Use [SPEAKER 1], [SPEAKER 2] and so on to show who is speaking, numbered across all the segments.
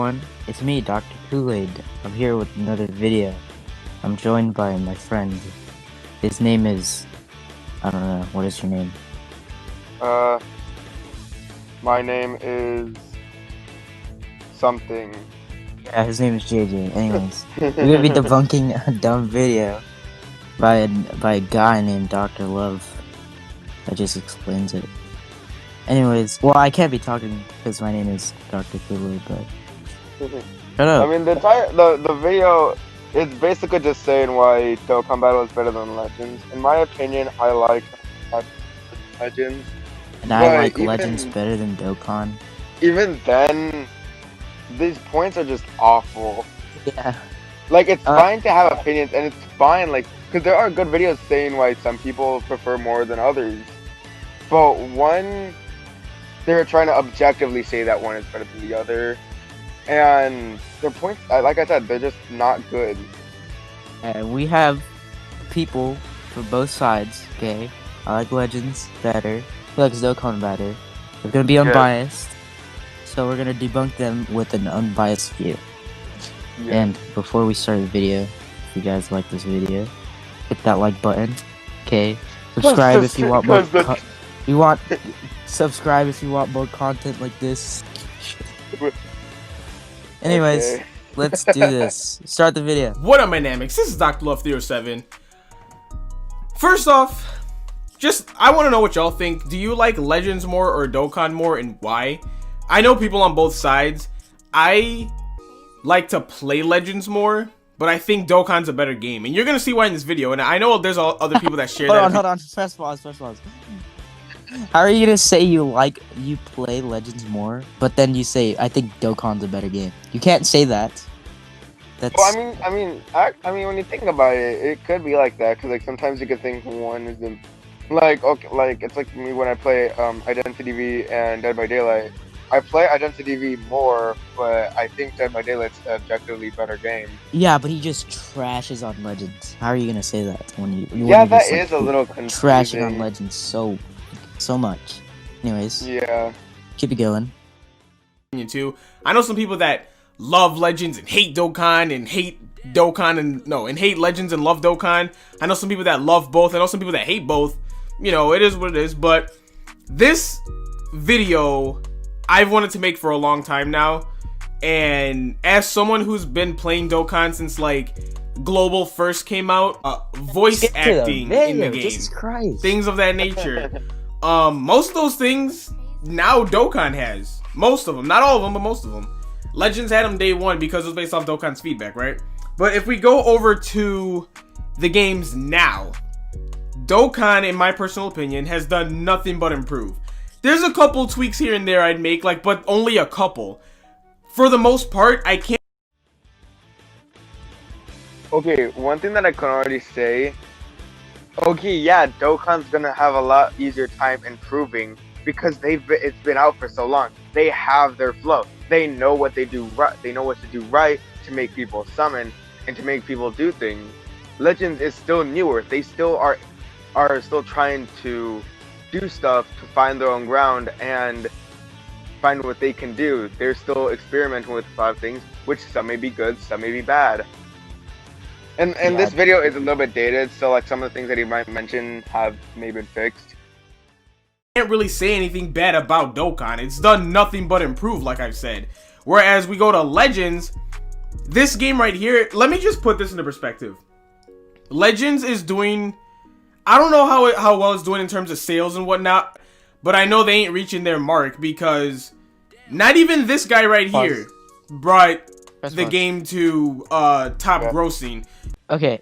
[SPEAKER 1] Everyone, it's me, Dr.Kool-aid. I'm here with another video. I'm joined by my friend. His name is... I don't know, what is your name?
[SPEAKER 2] My name is something.
[SPEAKER 1] Yeah, his name is JJ. Anyways, we're gonna be debunking a dumb video by a guy named Dr. Love. That just explains it. Anyways, well, I can't be talking because my name is Dr. Kool-aid, but... Shut up.
[SPEAKER 2] I mean, the video is basically just saying why Dokkan Battle is better than Legends. In my opinion, I like Legends.
[SPEAKER 1] And I like Legends better than Dokkan.
[SPEAKER 2] Even then, these points are just awful.
[SPEAKER 1] Yeah.
[SPEAKER 2] Like, it's fine to have opinions, and it's fine, like, because there are good videos saying why some people prefer more than others. But one, they're trying to objectively say that one is better than the other. And their points, like I said, they're just not good.
[SPEAKER 1] And we have people for both sides, okay? I like Legends better. He likes Dokkan better. We're gonna be unbiased. So we're gonna debunk them with an unbiased view. Yeah. And before we start the video, if you guys like this video, hit that like button. Okay? Subscribe if you want more subscribe if you want more content like this. Anyways, let's do this. Start the video.
[SPEAKER 3] What up, my Namics? This is Dr. Love 307. First off, I want to know what y'all think. Do you like Legends more or Dokkan more, and why? I know people on both sides. I like to play Legends more, but I think Dokkan's a better game, and you're gonna see why in this video. And I know there's other people that share that.
[SPEAKER 1] Hold on. Press pause. How are you gonna say you play Legends more, but then you say I think Dokkan's a better game? You can't say that. That's...
[SPEAKER 2] Well, I mean, when you think about it, it could be like that, because like sometimes you could think one is the, like, okay, like it's like me when I play Identity V and Dead by Daylight. I play Identity V more, but I think Dead by Daylight's an objectively better game.
[SPEAKER 1] Yeah, but he just trashes on Legends. How are you gonna say that when you
[SPEAKER 2] yeah, that is a little confusing.
[SPEAKER 1] Trashing on Legends so much. Anyways,
[SPEAKER 2] yeah,
[SPEAKER 1] keep it going.
[SPEAKER 3] Too. I know some people that love Legends and hate Dokkan and hate Dokkan and hate Legends and love Dokkan. I know some people that love both. I know some people that hate both. You know, it is what it is. But this video I've wanted to make for a long time now, and as someone who's been playing Dokkan since like Global first came out, voice acting in the game,
[SPEAKER 1] Jesus Christ,
[SPEAKER 3] things of that nature. Most of those things now Dokkan has. Most of them, not all of them, but most of them. Legends had them day one because it was based off Dokkan's feedback, right? But if we go over to the games now, Dokkan, in my personal opinion, has done nothing but improve. There's a couple tweaks here and there I'd make, like, but only a couple. For the most part, I can't.
[SPEAKER 2] Okay, one thing that I can already say. Okay, yeah, Dokkan's gonna have a lot easier time improving because it's been out for so long. They have their flow. They know what they do right. They know what to do right to make people summon and to make people do things. Legends is still newer. They still are still trying to do stuff to find their own ground and find what they can do. They're still experimenting with a lot of things, which some may be good, some may be bad. And this video is a little bit dated, so like some of the things that he might mention have maybe been fixed.
[SPEAKER 3] I can't really say anything bad about Dokkan. It's done nothing but improve, like I've said. Whereas we go to Legends, this game right here, let me just put this into perspective. Legends is doing, I don't know how well it's doing in terms of sales and whatnot, but I know they ain't reaching their mark because not even this guy right here brought the game to top grossing.
[SPEAKER 1] Okay,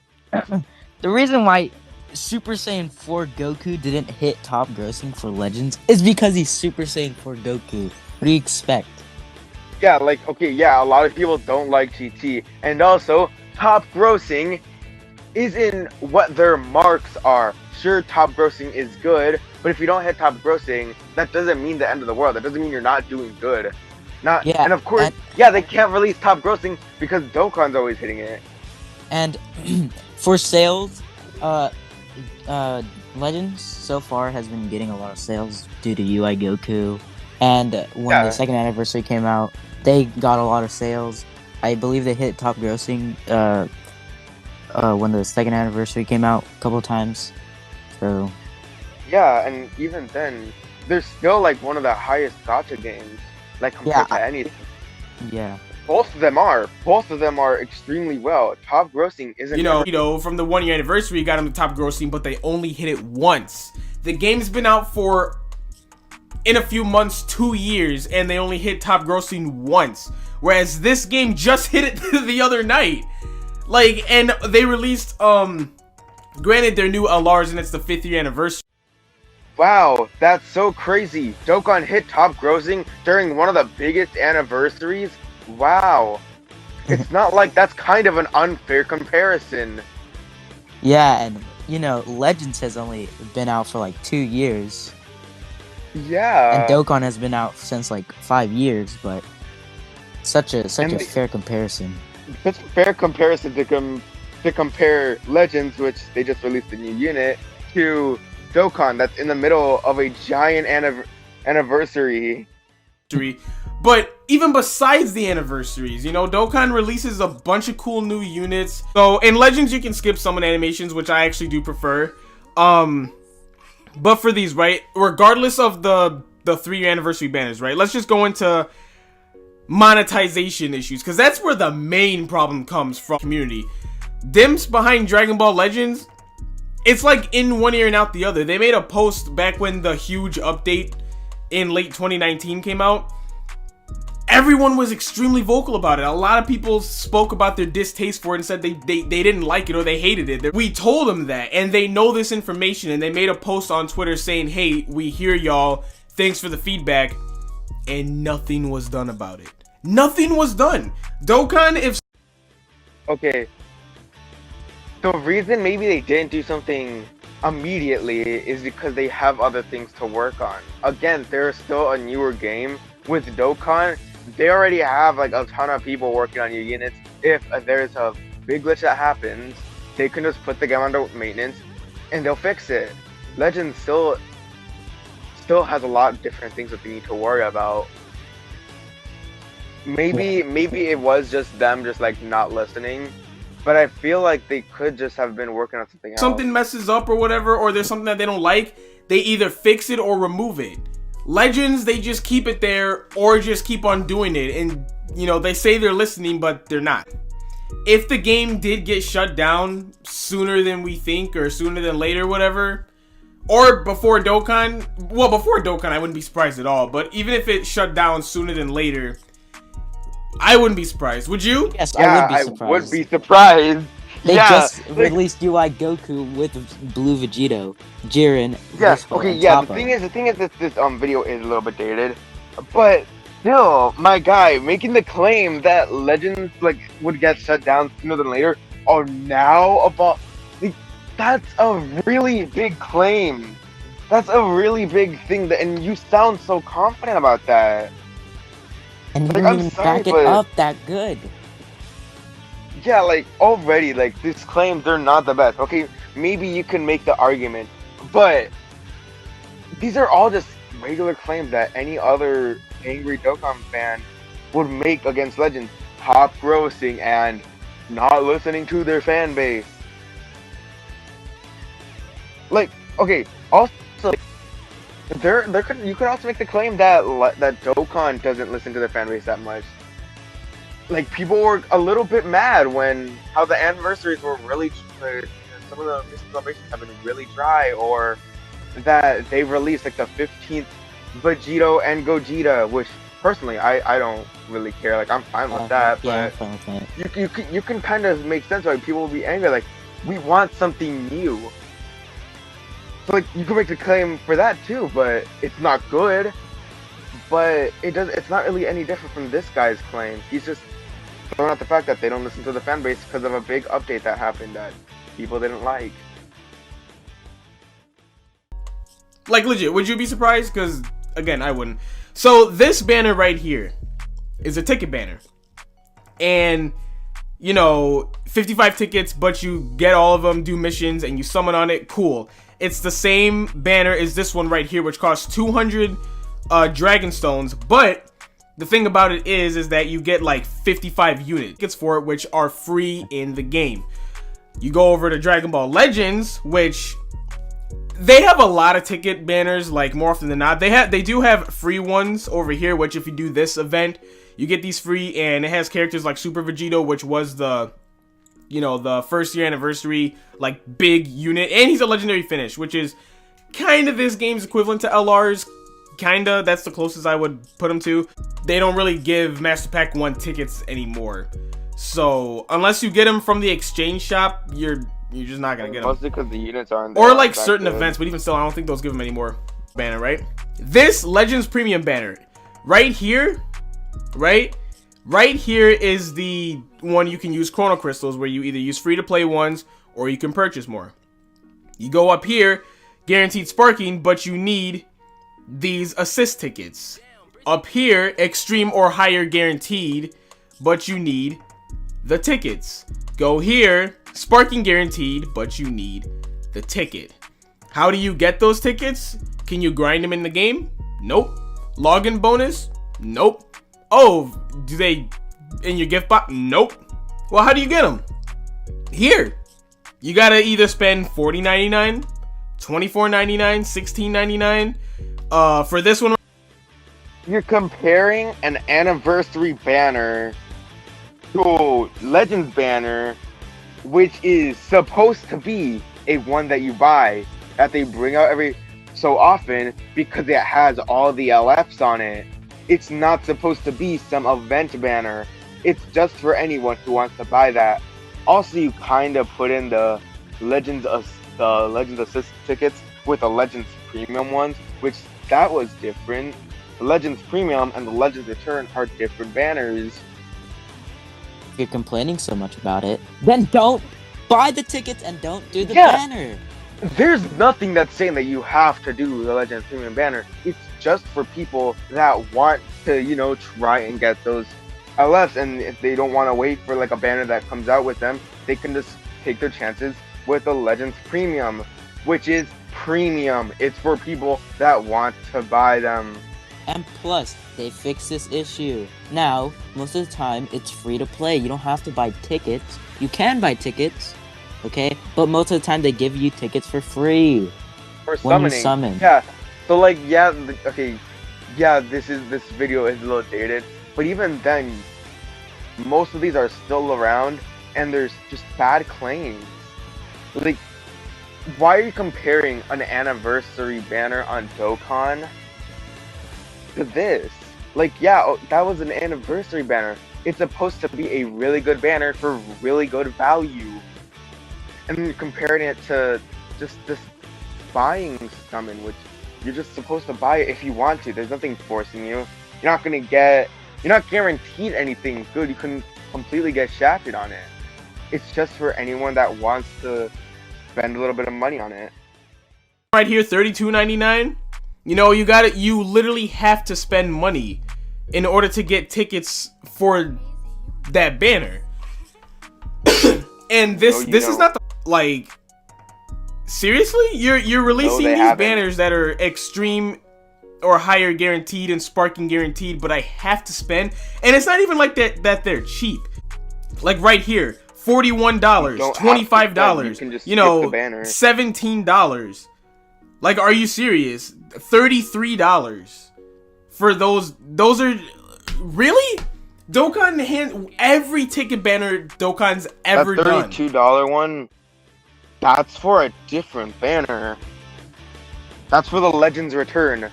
[SPEAKER 1] the reason why Super Saiyan 4 Goku didn't hit top grossing for Legends is because he's Super Saiyan 4 Goku. What do you expect?
[SPEAKER 2] Yeah, like, okay, yeah, a lot of people don't like GT, and also top grossing is in what their marks are. Sure, top grossing is good, but if you don't hit top grossing, that doesn't mean the end of the world. That doesn't mean you're not doing good. And of course, yeah, they can't release top grossing because Dokkan's always hitting it.
[SPEAKER 1] And for sales, Legends so far has been getting a lot of sales due to UI Goku, and when the second anniversary came out, they got a lot of sales. I believe they hit top grossing when the second anniversary came out a couple times. So
[SPEAKER 2] Yeah, and even then, they're still like one of the highest gacha games, like compared to anything.
[SPEAKER 1] yeah.
[SPEAKER 2] Both of them are extremely well. Top grossing isn't.
[SPEAKER 3] You know, from the 1 year anniversary, got them to top grossing, but they only hit it once. The game's been out for, in a few months, 2 years, and they only hit top grossing once. Whereas this game just hit it the other night. Like, and they released, granted, their new LRs, and it's the 5th year anniversary.
[SPEAKER 2] Wow, that's so crazy. Dokkan hit top grossing during one of the biggest anniversaries. Wow. It's not like that's kind of an unfair comparison.
[SPEAKER 1] Yeah, and you know, Legends has only been out for like 2 years.
[SPEAKER 2] Yeah.
[SPEAKER 1] And Dokkan has been out since like 5 years, but such a fair comparison.
[SPEAKER 2] Such a fair comparison to compare Legends, which they just released a new unit, to Dokkan that's in the middle of a giant anniversary.
[SPEAKER 3] But even besides the anniversaries, you know, Dokkan releases a bunch of cool new units. So in Legends, you can skip summon animations, which I actually do prefer. But for these, right, regardless of the 3 year anniversary banners, right, let's just go into monetization issues, because that's where the main problem comes from. Community dimps behind Dragon Ball Legends. It's like in 1 ear and out the other. They made a post back when the huge update in late 2019 came out. Everyone was extremely vocal about it. A lot of people spoke about their distaste for it and said they didn't like it or they hated it. We told them that, and they know this information, and they made a post on Twitter saying, hey, we hear y'all, thanks for the feedback, and nothing was done about it. Nothing was done. Dokkan, if...
[SPEAKER 2] Okay. The reason maybe they didn't do something immediately is because they have other things to work on. Again, they're still a newer game. With Dokkan, they already have like a ton of people working on new units. If there's a big glitch that happens, they can just put the game under maintenance and they'll fix it. Legends still has a lot of different things that they need to worry about. Maybe it was just them just like not listening, but I feel like they could just have been working on something else.
[SPEAKER 3] Something messes up or whatever, or there's something that they don't like, they either fix it or remove it. Legends, they just keep it there or just keep on doing it, and you know, they say they're listening, but they're not. If the game did get shut down sooner than we think, or sooner than later, whatever, or before Dokkan, well, before Dokkan, I wouldn't be surprised at all, but even if it shut down sooner than later, I wouldn't be surprised. Would you?
[SPEAKER 1] Yes,
[SPEAKER 2] yeah,
[SPEAKER 1] I would be surprised.
[SPEAKER 2] I would be surprised.
[SPEAKER 1] They just released UI Goku with Blue Vegito, Jiren.
[SPEAKER 2] Yeah. Okay. Yeah. The thing is, this video is a little bit dated, but still, my guy making the claim that Legends like would get shut down sooner than later. Oh, now about like, that's a really big claim. That's a really big thing. And you sound so confident about that.
[SPEAKER 1] And you
[SPEAKER 2] like,
[SPEAKER 1] didn't even back it up that good.
[SPEAKER 2] Yeah, like, already, like, these claims, they're not the best. Okay, maybe you can make the argument, but these are all just regular claims that any other angry Dokkan fan would make against Legends. Top grossing and not listening to their fan base. Like, okay, also, you could also make the claim that Dokkan doesn't listen to their fan base that much. Like, people were a little bit mad when how the anniversaries were really, some of the celebrations have been really dry, or that they released like the 15th Vegito and Gogeta, which personally I don't really care. Like, I'm fine with that,
[SPEAKER 1] yeah,
[SPEAKER 2] but
[SPEAKER 1] I'm fine with that.
[SPEAKER 2] you can kind of make sense why people will be angry. Like, we want something new. So like, you can make the claim for that too, but it's not good. But it's not really any different from this guy's claim. He's just throwing out the fact that they don't listen to the fan base because of a big update that happened that people didn't like.
[SPEAKER 3] Like, legit, would you be surprised? Because, again, I wouldn't. So, this banner right here is a ticket banner. And, you know, 55 tickets, but you get all of them, do missions, and you summon on it. Cool. It's the same banner as this one right here, which costs 200 Dragon Stones, but The thing about it is that you get like 55 units for it, which are free in the game. You go over to Dragon Ball Legends, which they have a lot of ticket banners, like more often than not. They do have free ones over here, which if you do this event, you get these free, and it has characters like Super Vegito, which was the, you know, the first year anniversary, like big unit, and he's a legendary finish, which is kind of this game's equivalent to LR's. Kinda, that's the closest I would put him to. They don't really give Master Pack 1 tickets anymore. So, unless you get them from the exchange shop, you're just not gonna get them.
[SPEAKER 2] Mostly because the units aren't
[SPEAKER 3] there. Or like certain events, but even still, I don't think those give them anymore. Banner, right? This Legends Premium banner, right here, right here is the one you can use Chrono Crystals, where you either use free-to-play ones, or you can purchase more. You go up here, guaranteed sparking, but you need these assist tickets. Up here, extreme or higher guaranteed, but you need the tickets. Go here, sparking guaranteed, but you need the ticket. How do you get those tickets? Can you grind them in the game? Nope. Login bonus? Nope. Oh, do they in your gift box? Nope. Well, how do you get them? Here. You gotta either spend $40.99, $24.99, $16.99. For this one,
[SPEAKER 2] you're comparing an anniversary banner to Legends banner, which is supposed to be a one that you buy, that they bring out every so often because it has all the LFs on it. It's not supposed to be some event banner. It's just for anyone who wants to buy that. Also, you kind of put in the Legends Assist tickets with the Legends Premium ones, which that was different. The Legends Premium and the Legends Return are different banners.
[SPEAKER 1] If you're complaining so much about it, then don't buy the tickets and don't do the banner.
[SPEAKER 2] There's nothing that's saying that you have to do the Legends Premium banner. It's just for people that want to, you know, try and get those LFs, and if they don't want to wait for like a banner that comes out with them, they can just take their chances with the Legends Premium, which is premium. It's for people that want to buy them.
[SPEAKER 1] And plus, they fixed this issue. Now, most of the time, it's free to play. You don't have to buy tickets. You can buy tickets, okay? But most of the time, they give you tickets for free.
[SPEAKER 2] For
[SPEAKER 1] when you summon.
[SPEAKER 2] Yeah. So like, yeah, okay. Yeah, this video is a little dated. But even then, most of these are still around, and there's just bad claims. Like, why are you comparing an anniversary banner on Dokkan to this? Like, yeah, that was an anniversary banner. It's supposed to be a really good banner for really good value. And then you're comparing it to just this buying summon, which you're just supposed to buy it if you want to. There's nothing forcing you. You're not guaranteed anything good. You couldn't completely get shafted on it. It's just for anyone that wants to spend a little bit of money on it.
[SPEAKER 3] Right here, $32.99. You know, you literally have to spend money in order to get tickets for that banner. And this is not the, like, seriously? You're releasing these banners that are extreme or higher guaranteed and sparking guaranteed, but I have to spend, and it's not even like that they're cheap. Like right here, $41, $25, you know, $17. Like, are you serious? $33 for those. Those are really Dokkan every ticket banner Dokkan's ever done.
[SPEAKER 2] That $32 one, that's for a different banner. That's for the Legends Return.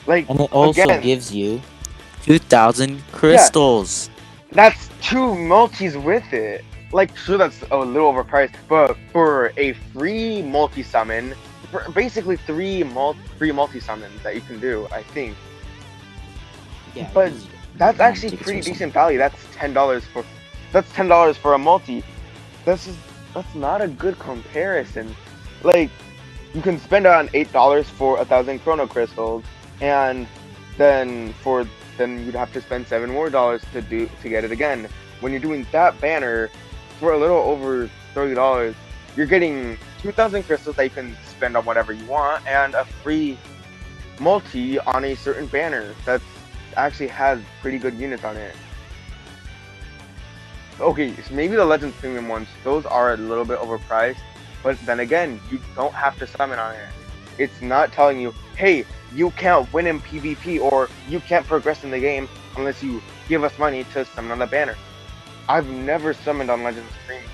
[SPEAKER 2] Like,
[SPEAKER 1] and it also gives you 2,000 crystals.
[SPEAKER 2] Yeah, that's 2 multis with it. Like, sure, that's a little overpriced, but for a free multi-summon, basically three multi-summons that you can do, I think.
[SPEAKER 1] Yeah,
[SPEAKER 2] but that's actually pretty decent value. That's $10 for a multi. That's not a good comparison. Like, you can spend around $8 for 1,000 Chrono Crystals, and then you'd have to spend $7 more to get it again. When you're doing that banner for a little over $30, you're getting 2,000 crystals that you can spend on whatever you want, and a free multi on a certain banner. That's actually has pretty good units on it. Okay, so maybe the Legends Premium ones, those are a little bit overpriced, but then again, you don't have to summon on it. It's not telling you, hey, you can't win in PvP or you can't progress in the game unless you give us money to summon on the banner. I've never summoned on Legends Premium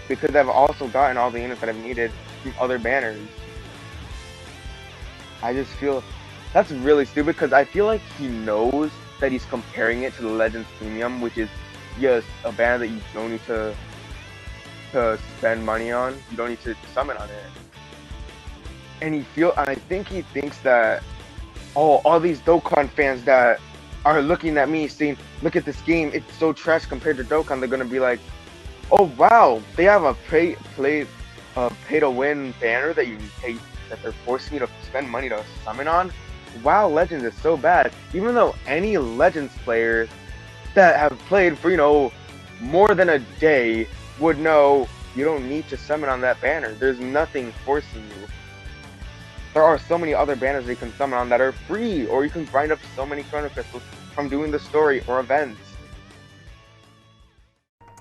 [SPEAKER 2] because I've also gotten all the units that I've needed from other banners. I just feel that's really stupid because I feel like he knows that he's comparing it to the Legends Premium, which is just a banner that you don't need to spend money on. You don't need to summon on it. And I think he thinks that, oh, all these Dokkan fans that are looking at me saying, look at this game, it's so trash compared to Dokkan, they're gonna be like, oh wow, they have a pay to win banner that they're forcing you to spend money to summon on. Wow, Legends is so bad. Even though any Legends players that have played for, more than a day would know you don't need to summon on that banner. There's nothing forcing you. There are so many other banners that you can summon on that are free, or you can grind up so many Chrono Crystals from doing the story or events.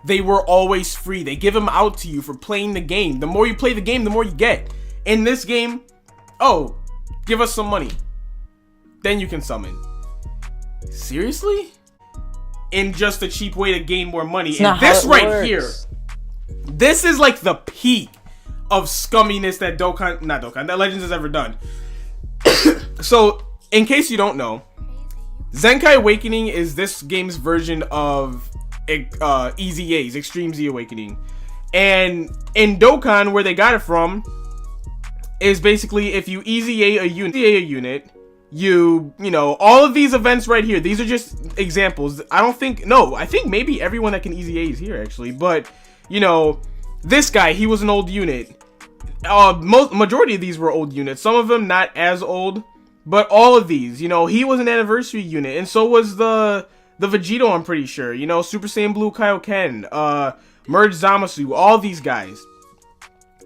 [SPEAKER 3] They were always free. They give them out to you for playing the game. The more you play the game, the more you get. In this game, oh, give us some money. Then you can summon. Seriously? In just a cheap way to gain more money. And this right here, this is like the peak of scumminess that that Legends has ever done. So, in case you don't know, Zenkai Awakening is this game's version of EZA's, Extreme Z Awakening. And in Dokkan, where they got it from, is basically if you EZA a unit, all of these events right here, these are just examples. I think maybe everyone that can EZA is here actually, but this guy, he was an old unit. Majority of these were old units. Some of them not as old, but all of these, he was an anniversary unit, and so was the Vegito, I'm pretty sure. Super Saiyan Blue Kaioken, Merge Zamasu, all these guys.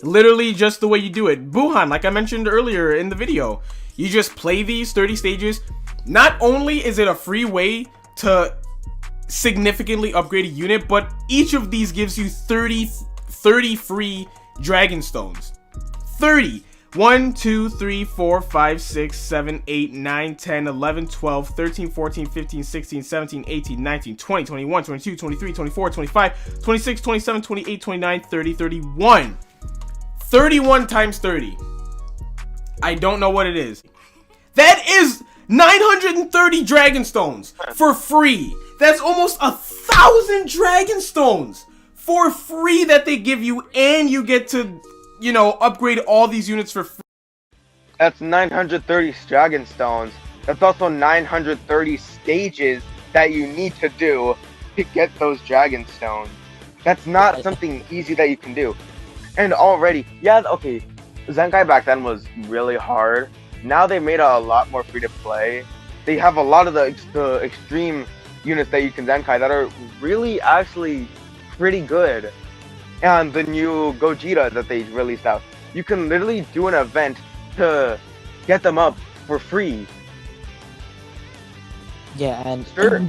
[SPEAKER 3] Literally just the way you do it. Buhan, like I mentioned earlier in the video, you just play these 30 stages. Not only is it a free way to significantly upgrade a unit, but each of these gives you 30 free Dragon Stones. 30. 1, 2, 3, 4, 5, 6, 7, 8, 9, 10, 11, 12, 13, 14, 15, 16, 17, 18, 19, 20, 21, 22, 23, 24, 25, 26, 27, 28, 29, 30, 31. 31 times 30. I don't know what it is. That is 930 Dragon Stones for free. That's almost 1,000 Dragon Stones for free that they give you, and you get to, upgrade all these units for free.
[SPEAKER 2] That's 930 Dragon Stones. That's also 930 stages that you need to do to get those Dragon Stones. That's not something easy that you can do. And already, Zenkai back then was really hard. Now they made it a lot more free to play. They have a lot of the extreme units that you can Zenkai that are really actually pretty good. And the new Gogeta that they released out, you can literally do an event to get them up for free.
[SPEAKER 1] Yeah, and
[SPEAKER 2] Sure.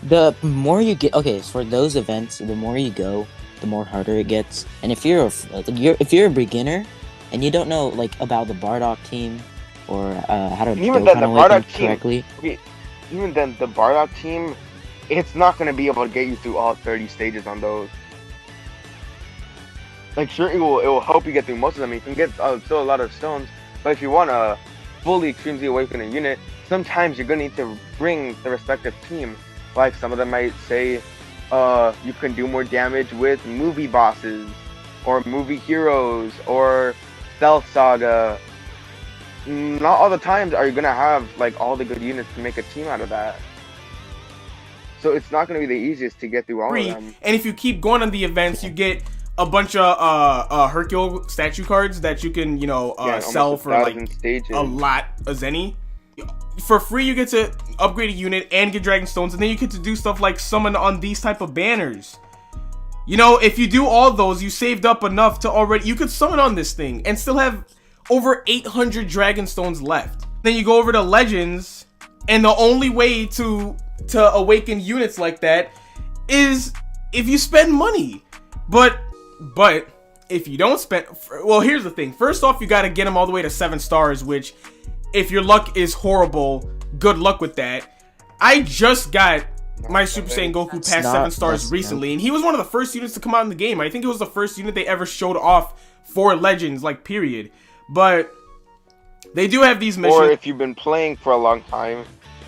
[SPEAKER 1] the more you get, for those events, the more you go, the more harder it gets. And if you're a beginner and you don't know about the Bardock team or how to
[SPEAKER 2] even then, the Bardock team
[SPEAKER 1] correctly,
[SPEAKER 2] even then the Bardock team, it's not going to be able to get you through all 30 stages on those. Sure, it will help you get through most of them. You can get still a lot of stones, but if you want a fully Extreme Z Awakening unit, sometimes you're gonna need to bring the respective team. Like some of them might say, you can do more damage with movie bosses, or movie heroes, or Stealth Saga. Not all the times are you gonna have all the good units to make a team out of that. So it's not gonna be the easiest to get through all of them.
[SPEAKER 3] And if you keep going on the events, you get a bunch of Hercule statue cards that you can sell for a lot of Zenny. For free, you get to upgrade a unit and get Dragon Stones, and then you get to do stuff like summon on these type of banners. If you do all those, you saved up enough to you could summon on this thing, and still have over 800 Dragon Stones left. Then you go over to Legends, and you can summon on this thing, and still have over 800 Dragon Stones left. Then you go over to Legends, And the only way to awaken units like that is if you spend money. But if you don't spend, well, here's the thing. First off, you got to get them all the way to 7 stars, which if your luck is horrible, good luck with that. I just got my Super Saiyan Goku past 7 stars recently, and he was one of the first units to come out in the game. I think it was the first unit they ever showed off for Legends, like, period. But they do have these missions.
[SPEAKER 2] Or if you've been playing for a long time,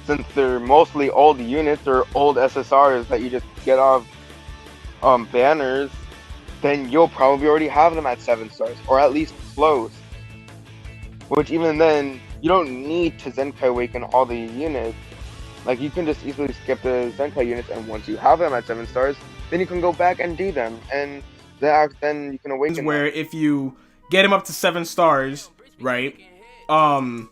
[SPEAKER 2] since they're mostly old units or old SSRs that you just get off banners, then you'll probably already have them at 7 stars, or at least close. Which even then, you don't need to Zenkai Awaken all the units. Like, you can just easily skip the Zenkai units, and once you have them at 7 stars, then you can go back and do them, and then you can awaken
[SPEAKER 3] where
[SPEAKER 2] them.
[SPEAKER 3] If you get him up to 7 stars, right, and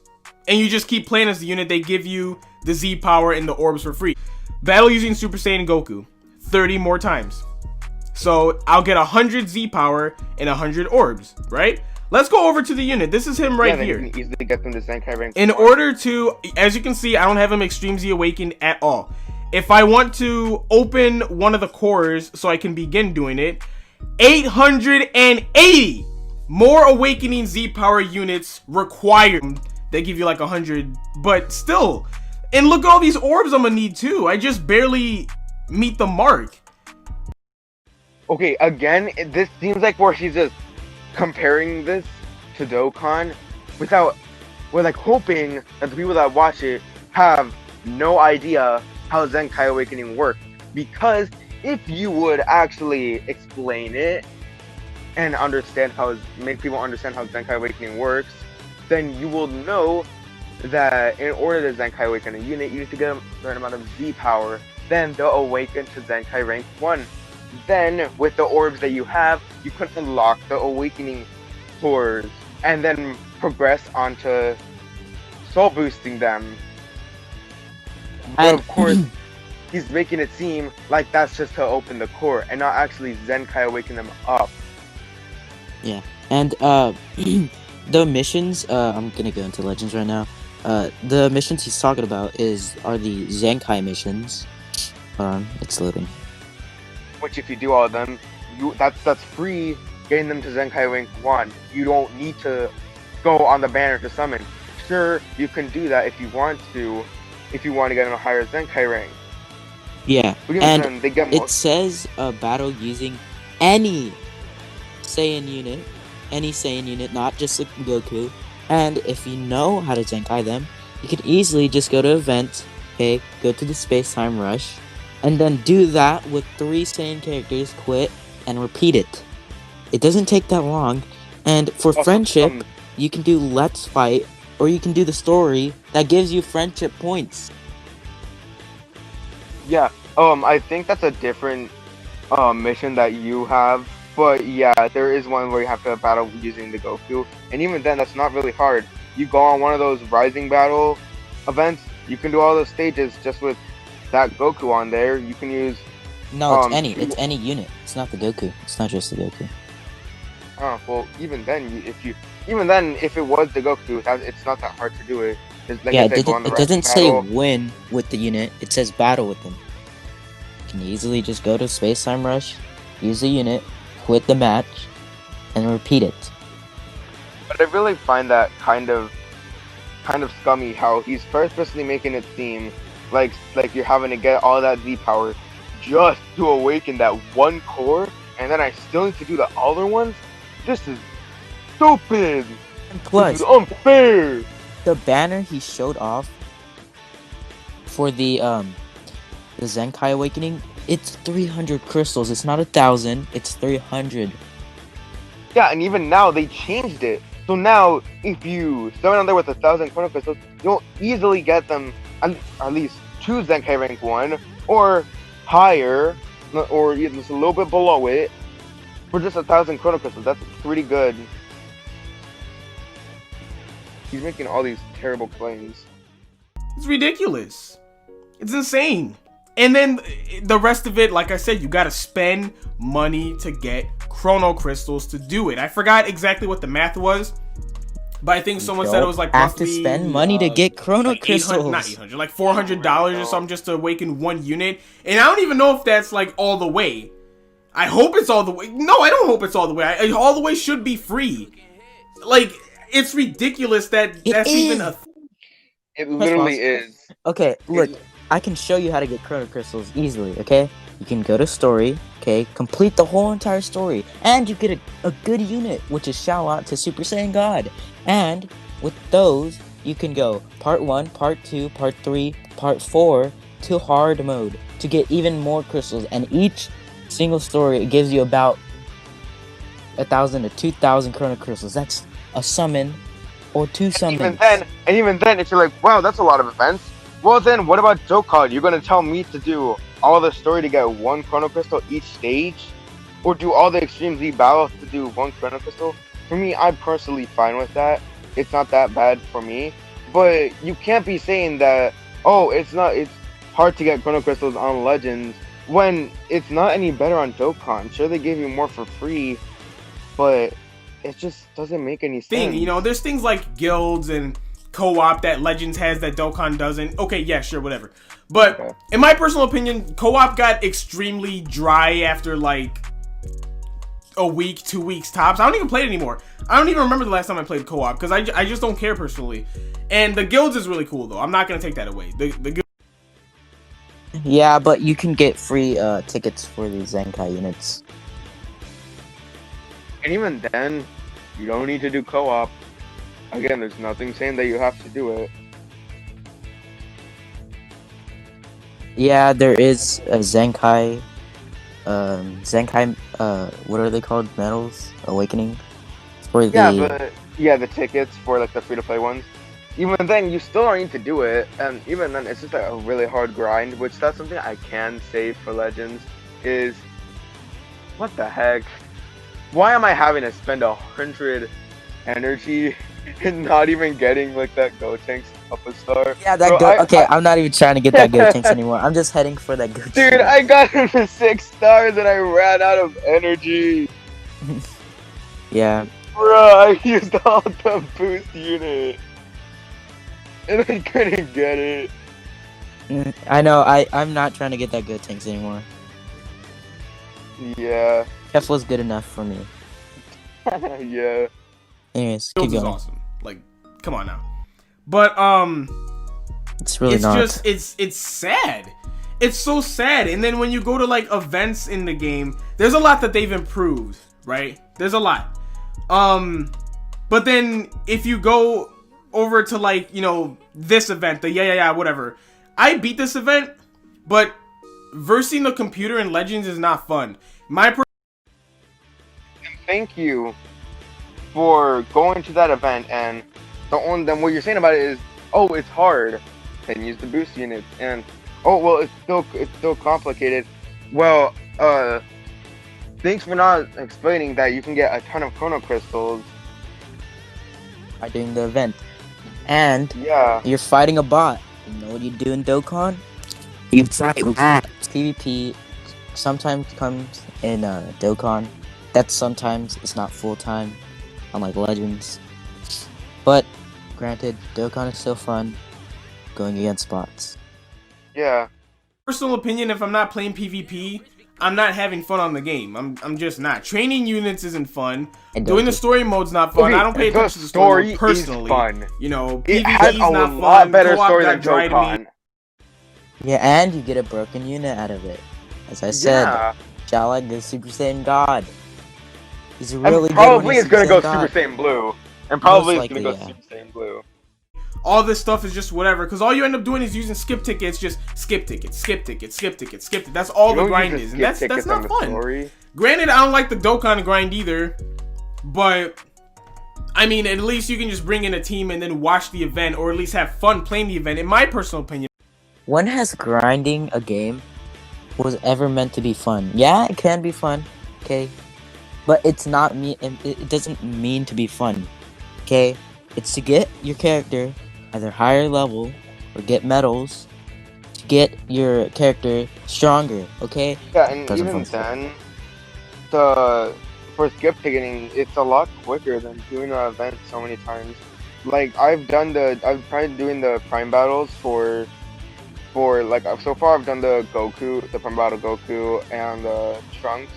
[SPEAKER 3] you just keep playing as the unit, they give you the Z power and the orbs for free. Battle using Super Saiyan Goku 30 more times. So I'll get 100 Z power and 100 orbs, right? Let's go over to the unit. This is him right here.
[SPEAKER 2] You can easily get them to Zenkai rank.
[SPEAKER 3] In order to, as you can see, I don't have him Extreme Z Awakened at all. If I want to open one of the cores so I can begin doing it, 880 more Awakening Z power units required. They give you like 100, but still. And look at all these orbs I'm gonna need too. I just barely meet the mark.
[SPEAKER 2] Okay, again, this seems like where he's just comparing this to Dokkan we're like hoping that the people that watch it have no idea how Zenkai Awakening works. Because if you would actually explain it and make people understand how Zenkai Awakening works, then you will know that in order to Zenkai Awaken a unit, you need to get a certain amount of Z power. Then they'll awaken to Zenkai rank 1. Then, with the orbs that you have, you can unlock the awakening cores and then progress onto soul boosting them. But of course, he's making it seem like that's just to open the core and not actually Zenkai awaken them up.
[SPEAKER 1] Yeah, and the missions, I'm gonna go into Legends right now. The missions he's talking about are the Zenkai missions. Hold on, it's loading.
[SPEAKER 2] Which, if you do all of them, that's free. Getting them to Zenkai rank 1. You don't need to go on the banner to summon. Sure, you can do that if you want to get in a higher Zenkai rank.
[SPEAKER 1] Yeah, and
[SPEAKER 2] then they get
[SPEAKER 1] it says battle using any Saiyan unit, not just Goku. And if you know how to Zenkai them, you can easily just go to event, okay, go to the space-time rush, and then do that with 3 Saiyan characters, quit, and repeat it. It doesn't take that long, and for friendship, you can do Let's Fight, or you can do the story that gives you friendship points.
[SPEAKER 2] Yeah, I think that's a different mission that you have, but yeah, there is one where you have to battle using the Goku, and even then, that's not really hard. You go on one of those Rising Battle events, you can do all those stages just with that Goku on there. You can use...
[SPEAKER 1] No, it's any unit. It's not the Goku. It's not just the Goku.
[SPEAKER 2] Oh, well, even then, if it was the Goku, it's not that hard to do it. Like
[SPEAKER 1] yeah, it doesn't say win with the unit. It says battle with them. You can easily just go to Space Time Rush, use the unit, quit the match, and repeat it.
[SPEAKER 2] But I really find that kind of scummy how he's purposely making it seem like you're having to get all that Z power just to awaken that one core, and then I still need to do the other ones. This is stupid.
[SPEAKER 1] And plus,
[SPEAKER 2] this is unfair.
[SPEAKER 1] The banner he showed off for the Zenkai Awakening, it's 300 crystals. It's not 1,000. It's 300.
[SPEAKER 2] Yeah, and even now they changed it. So now, if you summon on there with 1,000 chrono crystals, you'll easily get them at least 2 Zenkai rank 1 or higher, or just a little bit below it, for just 1,000 chrono crystals. That's pretty good. He's making all these terrible claims.
[SPEAKER 3] It's ridiculous. It's insane. And then the rest of it, like I said, you gotta spend money to get chrono crystals to do it. I forgot exactly what the math was, But I think someone
[SPEAKER 1] You
[SPEAKER 3] said it
[SPEAKER 1] don't
[SPEAKER 3] was like
[SPEAKER 1] have to
[SPEAKER 3] roughly
[SPEAKER 1] spend money to get chrono
[SPEAKER 3] like 800, not
[SPEAKER 1] crystals.
[SPEAKER 3] 800, like $400 or something just to awaken one unit. And I don't even know if that's like all the way. I hope it's all the way. No, I don't hope it's all the way. All the way should be free. Like, it's ridiculous that that's even a.
[SPEAKER 2] It literally is.
[SPEAKER 1] Okay, look, I can show you how to get chrono crystals easily, okay? You can go to story, okay, complete the whole entire story, and you get a good unit, which is shout out to Super Saiyan God. And with those, you can go part 1, part 2, part 3, part 4 to hard mode to get even more crystals, and each single story it gives you about 1,000 to 2,000 chrono crystals. That's a summon or 2 summons.
[SPEAKER 2] Even then, if you're like, wow, that's a lot of events. Well, then what about Dokkan? You're gonna tell me to do all the story to get 1 chrono crystal each stage, or do all the extreme Z battles to do 1 chrono crystal? For me, I'm personally fine with that. It's not that bad for me. But you can't be saying that, oh, it's hard to get chrono crystals on Legends when it's not any better on Dokkan. Sure, they gave you more for free, but it just doesn't make any sense.
[SPEAKER 3] You know, there's things like guilds and co-op that Legends has that Dokkan doesn't. Okay, yeah, sure, whatever. But in my personal opinion, co-op got extremely dry after like a week, 2 weeks tops. I don't even play it anymore. I don't even remember the last time I played co-op because I just don't care personally. And the guilds is really cool though. I'm not gonna take that away. The
[SPEAKER 1] Yeah, but you can get free tickets for the Zenkai units.
[SPEAKER 2] And even then, you don't need to do co-op. Again, there's nothing saying that you have to do it.
[SPEAKER 1] Yeah, there is a Zenkai, what are they called? Medals? Awakening? For the...
[SPEAKER 2] the tickets for like the free-to-play ones. Even then, you still don't need to do it, and even then, it's just like a really hard grind, which that's something I can say for Legends, is... What the heck? Why am I having to spend 100 energy and not even getting like that Gotenks up a star?
[SPEAKER 1] Yeah, I'm not even trying to get that Gotenks anymore. I'm just heading for that Gotenks.
[SPEAKER 2] Dude, I got him to 6 stars and I ran out of energy.
[SPEAKER 1] Yeah.
[SPEAKER 2] Bruh, I used all the boost unit. And I couldn't get it.
[SPEAKER 1] I know, I'm not trying to get that Gotenks anymore.
[SPEAKER 2] Yeah.
[SPEAKER 1] Kef was good enough for me.
[SPEAKER 2] Yeah.
[SPEAKER 1] Anyways, keep going.
[SPEAKER 3] Is awesome. Like, come on now. But
[SPEAKER 1] it's really not.
[SPEAKER 3] It's sad. It's so sad. And then when you go to like events in the game, there's a lot that they've improved, right? There's a lot. But then if you go over to like, you know, this event, the whatever. I beat this event, but versing the computer in Legends is not fun.
[SPEAKER 2] Thank you for going to that event, and then what you're saying about it is, oh, it's hard, and use the boost units, and oh well, it's still complicated. Well, thanks for not explaining that you can get a ton of chrono crystals
[SPEAKER 1] by doing the event, and you're fighting a bot. You know what you do in Dokkan? You fight bots. PvP sometimes comes in Dokkan. That sometimes it's not full time, unlike Legends. But granted, Dokkan is still fun going against bots.
[SPEAKER 2] Yeah.
[SPEAKER 3] Personal opinion, if I'm not playing PvP, I'm not having fun on the game. I'm just not. Training units isn't fun. Doing the story mode's not fun. I don't pay attention to the story mode personally.
[SPEAKER 2] Fun.
[SPEAKER 3] You know,
[SPEAKER 2] it
[SPEAKER 3] PvP's
[SPEAKER 2] has a
[SPEAKER 3] not
[SPEAKER 2] lot
[SPEAKER 3] fun.
[SPEAKER 2] better
[SPEAKER 3] Co-op
[SPEAKER 2] story
[SPEAKER 3] got
[SPEAKER 2] than
[SPEAKER 3] dry to me.
[SPEAKER 2] Dokkan.
[SPEAKER 1] Yeah, and you get a broken unit out of it. As I said, shout out to Super Saiyan God. He's really
[SPEAKER 2] probably
[SPEAKER 1] good.
[SPEAKER 2] It's gonna go Super Saiyan Blue. And probably it's gonna go Super Saiyan Blue.
[SPEAKER 3] All this stuff is just whatever, because all you end up doing is using skip tickets, just skip tickets, skip tickets, skip tickets, skip tickets. That's all the grind is, and that's not fun. Granted, I don't like the Dokkan grind either, but I mean, at least you can just bring in a team and then watch the event, or at least have fun playing the event, in my personal opinion.
[SPEAKER 1] When has grinding a game was ever meant to be fun? Yeah, it can be fun, okay? But it's not it doesn't mean to be fun, okay? It's to get your character either higher level or get medals to get your character stronger, okay?
[SPEAKER 2] Yeah, and even then, for skip ticketing, it's a lot quicker than doing an event so many times. like I've tried doing the prime battles for like so far I've done the Goku, the prime battle Goku and Trunks,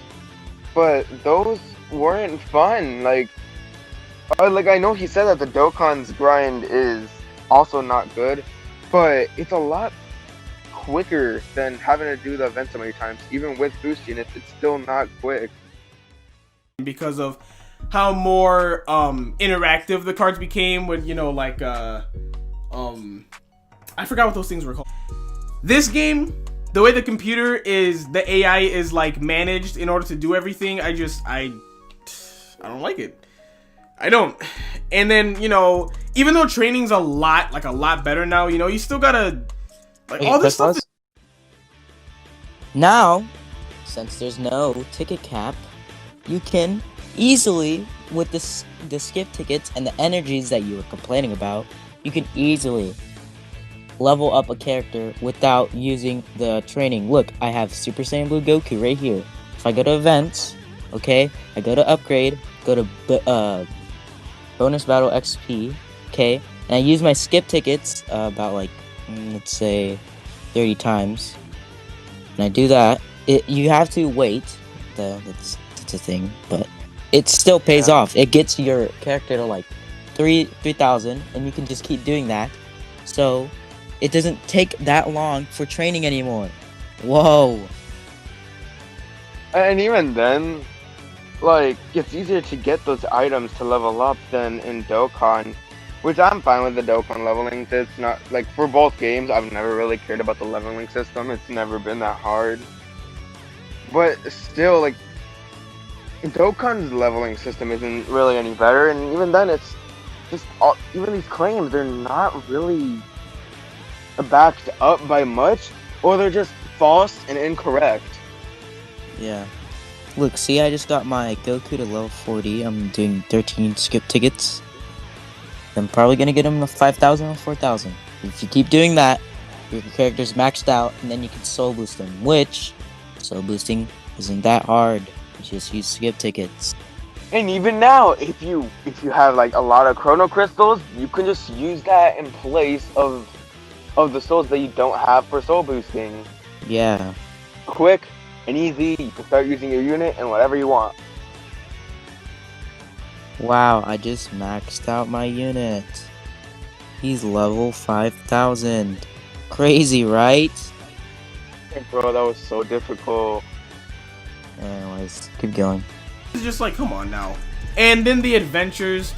[SPEAKER 2] but those weren't fun. Like I know he said that the Dokkan's grind is also not good, but it's a lot quicker than having to do the event so many times. Even with boosting, it's still not quick.
[SPEAKER 3] Because of how more interactive the cards became when, you know, like I forgot what those things were called. This game, the way the computer is, the AI is like managed in order to do everything, I don't like it. I don't. And then, you know, even though training's a lot better now, you know, you still gotta like all this stuff.
[SPEAKER 1] Now, since there's no ticket cap, you can easily, with the skip tickets and the energies that you were complaining about, you can easily level up a character without using the training. Look, I have Super Saiyan Blue Goku right here. If I go to events, okay, I go to upgrade, go to bonus battle XP, okay, and I use my skip tickets about like, let's say 30 times, and I do that. You have to wait, that's a thing, but it still pays off. It gets your character to like 3,000, and you can just keep doing that. So it doesn't take that long for training anymore. Whoa.
[SPEAKER 2] And even then, like, it's easier to get those items to level up than in Dokkan, which I'm fine with the Dokkan leveling. It's not, like, for both games, I've never really cared about the leveling system. It's never been that hard. But still, like, Dokkan's leveling system isn't really any better, and even then, it's just, even these claims, they're not really backed up by much, or they're just false and incorrect.
[SPEAKER 1] Yeah. Look, see, I just got my Goku to level 40. I'm doing 13 skip tickets. I'm probably gonna get him to 5,000 or 4,000. If you keep doing that, your character's maxed out, and then you can soul boost them, which soul boosting isn't that hard. You just use skip tickets.
[SPEAKER 2] And even now, if you have like a lot of chrono crystals, you can just use that in place of the souls that you don't have for soul boosting.
[SPEAKER 1] Yeah.
[SPEAKER 2] Quick and easy, you can start using your unit and whatever you want.
[SPEAKER 1] Wow, I just maxed out my unit. He's level 5,000. Crazy, right?
[SPEAKER 2] Bro, that was so difficult.
[SPEAKER 1] Anyways, keep going.
[SPEAKER 3] It's just like, come on now. And then the adventures.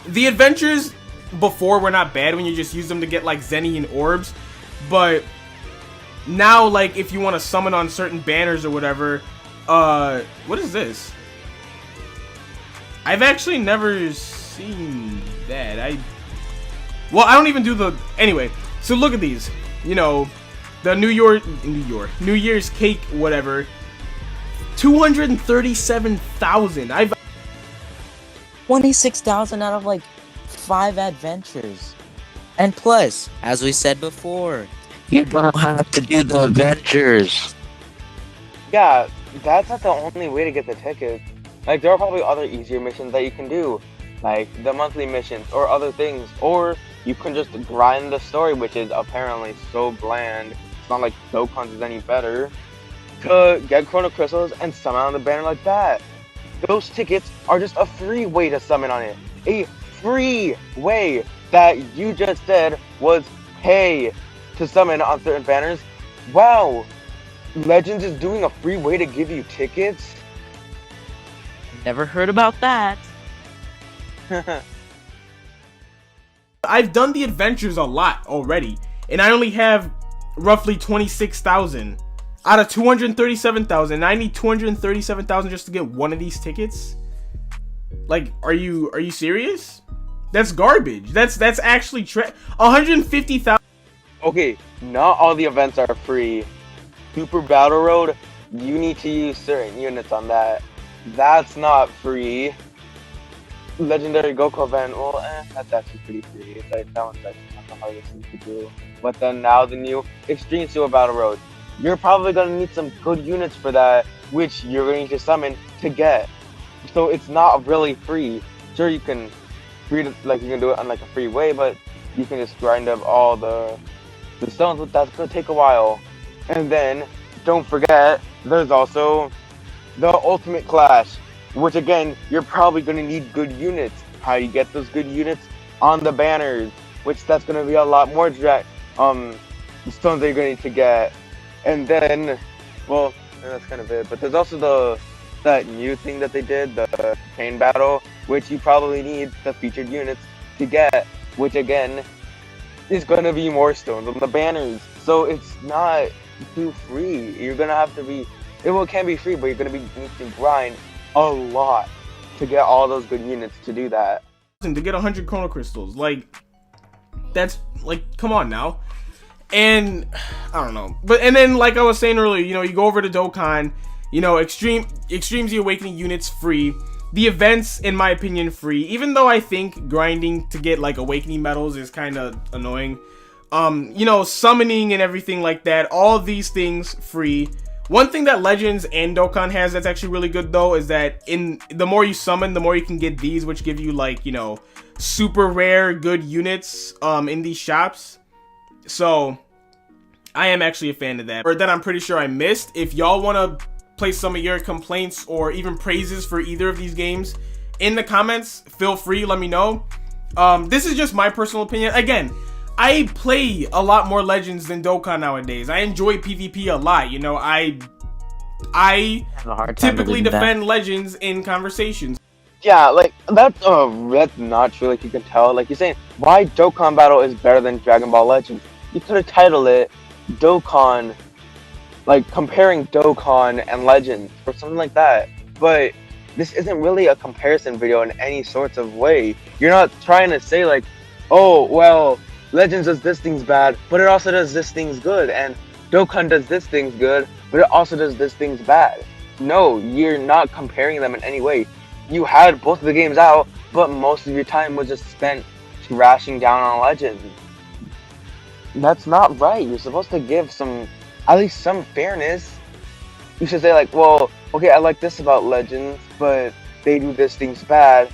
[SPEAKER 3] The adventures before were not bad when you just use them to get like Zenian orbs, but now, like, if you want to summon on certain banners or whatever, what is this? I've actually never seen that. I don't even do the, anyway, so look at these, you know, the New Year's cake, whatever, 237,000,
[SPEAKER 1] 26,000 out of like 5 adventures. And plus, as we said before, you don't have to do the adventures.
[SPEAKER 2] Yeah, that's not the only way to get the tickets. Like, there are probably other easier missions that you can do, like the monthly missions or other things, or you can just grind the story, which is apparently so bland. It's not like Dokkan's is any better. To get chrono crystals and summon on the banner like that. Those tickets are just a free way to summon on it. A free way that you just said was pay to summon on certain banners. Wow, Legends is doing a free way to give you tickets?
[SPEAKER 1] Never heard about that.
[SPEAKER 3] I've done the adventures a lot already, and I only have roughly 26,000 out of 237,000. I need 237,000 just to get one of these tickets. Like, are you serious? That's garbage. That's actually 150,000.
[SPEAKER 2] Okay, not all the events are free. Super Battle Road, you need to use certain units on that. That's not free. Legendary Goku event, well, that's actually pretty free. It's like, that one's actually not the hardest thing to do. But then now the new Extreme Super Battle Road, you're probably going to need some good units for that, which you're going to summon to get. So it's not really free. Sure, you can like you can do it on like a free way, but you can just grind up all the stones, but that's gonna take a while. And then don't forget, there's also the ultimate clash, which again, you're probably gonna need good units. How you get those good units? On the banners, which that's gonna be a lot more stones that you're gonna need to get. And then, well, that's kind of it. But there's also that new thing that they did, the pain battle, which you probably need the featured units to get, which again is gonna be more stones on the banners. So it's not too free. You're gonna have to be. It can be free, but you're gonna need to grind a lot to get all those good units to do that.
[SPEAKER 3] To get 100 chrono crystals, like that's like, come on now. And I don't know, but and then like I was saying earlier, you know, you go over to Dokkan, you know, Extremes the Awakening units free, the events in my opinion free, even though I think grinding to get like Awakening medals is kind of annoying. You know, summoning and everything like that, all of these things free. One thing that Legends and Dokkan has that's actually really good though is that in the more you summon, the more you can get these, which give you like, you know, super rare good units in these shops. So I am actually a fan of that. Or that I'm pretty sure I missed. If y'all want to place some of your complaints or even praises for either of these games in the comments, feel free, let me know. This is just my personal opinion. Again, I play a lot more Legends than Dokkan nowadays. I enjoy PvP a lot, you know. I typically defend Legends in conversations.
[SPEAKER 2] Yeah, like that's not true. Like you can tell, like you're saying, why Dokkan Battle is better than Dragon Ball Legends. You could have titled it Dokkan, like comparing Dokkan and Legends or something like that. But this isn't really a comparison video in any sorts of way. You're not trying to say like, oh well, Legends does this thing's bad, but it also does this thing's good, and Dokkan does this thing's good, but it also does this thing's bad. No, you're not comparing them in any way. You had both of the games out, but most of your time was just spent trashing down on Legends. That's not right. You're supposed to give at least some fairness. You should say like, well, okay, I like this about Legends, but they do this thing's bad.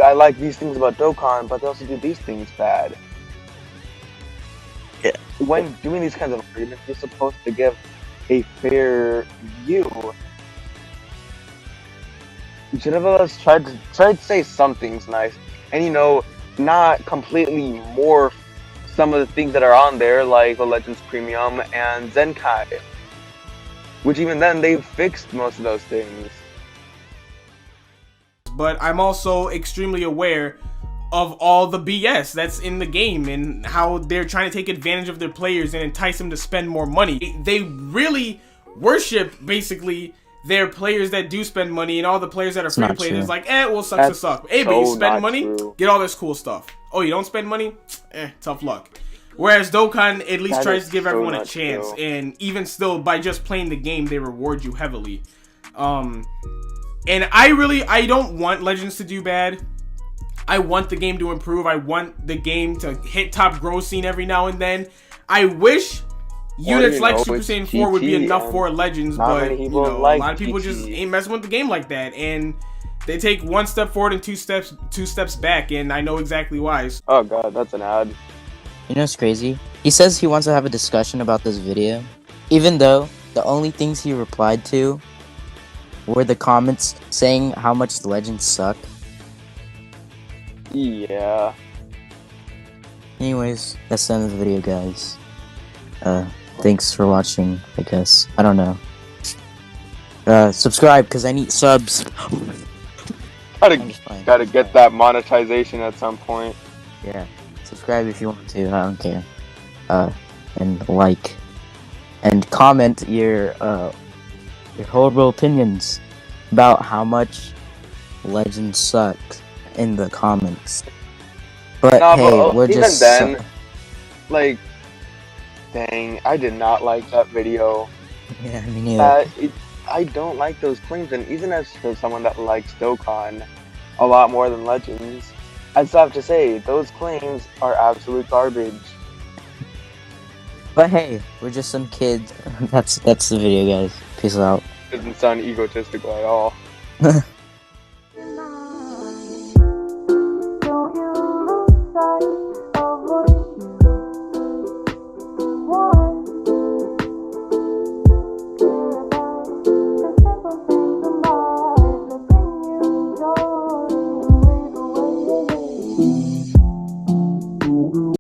[SPEAKER 2] I like these things about Dokkan, but they also do these things bad.
[SPEAKER 1] Yeah.
[SPEAKER 2] When doing these kinds of arguments, you're supposed to give a fair view. You should have at least tried to say something's nice, and you know, not completely morph some of the things that are on there, like the Legends Premium and Zenkai, which even then they've fixed most of those things.
[SPEAKER 3] But I'm also extremely aware of all the BS that's in the game and how they're trying to take advantage of their players and entice them to spend more money. They really worship basically their players that do spend money, and all the players that are free to play is like, well, sucks to suck. Hey, but you spend money, get all this cool stuff. Oh, you don't spend money? Tough luck. Whereas Dokkan at least tries to give everyone a chance, and even still, by just playing the game, they reward you heavily. And I don't want Legends to do bad. I want the game to improve. I want the game to hit top grossing every now and then. I wish units like Super Saiyan 4 would be enough for Legends, but you know, a lot of people just ain't messing with the game like that, and they take one step forward and two steps back, and I know exactly why.
[SPEAKER 2] Oh god, that's an ad.
[SPEAKER 1] You know what's crazy? He says he wants to have a discussion about this video, even though the only things he replied to were the comments saying how much the Legends suck.
[SPEAKER 2] Yeah.
[SPEAKER 1] Anyways, that's the end of the video, guys. Thanks for watching, I guess. I don't know. Subscribe, because I need subs.
[SPEAKER 2] Gotta get that monetization at some point.
[SPEAKER 1] Yeah. Subscribe if you want to, I don't care. And like. And comment your horrible opinions about how much Legends sucks in the comments. But hey, we're
[SPEAKER 2] even
[SPEAKER 1] just
[SPEAKER 2] then, like, dang, I did not like that video.
[SPEAKER 1] Yeah, me neither.
[SPEAKER 2] I don't like those claims, and even as for someone that likes Dokkan a lot more than Legends, I still have to say those claims are absolute garbage.
[SPEAKER 1] But hey, we're just some kids. That's the video, guys. Peace out.
[SPEAKER 2] Doesn't sound egotistical at all.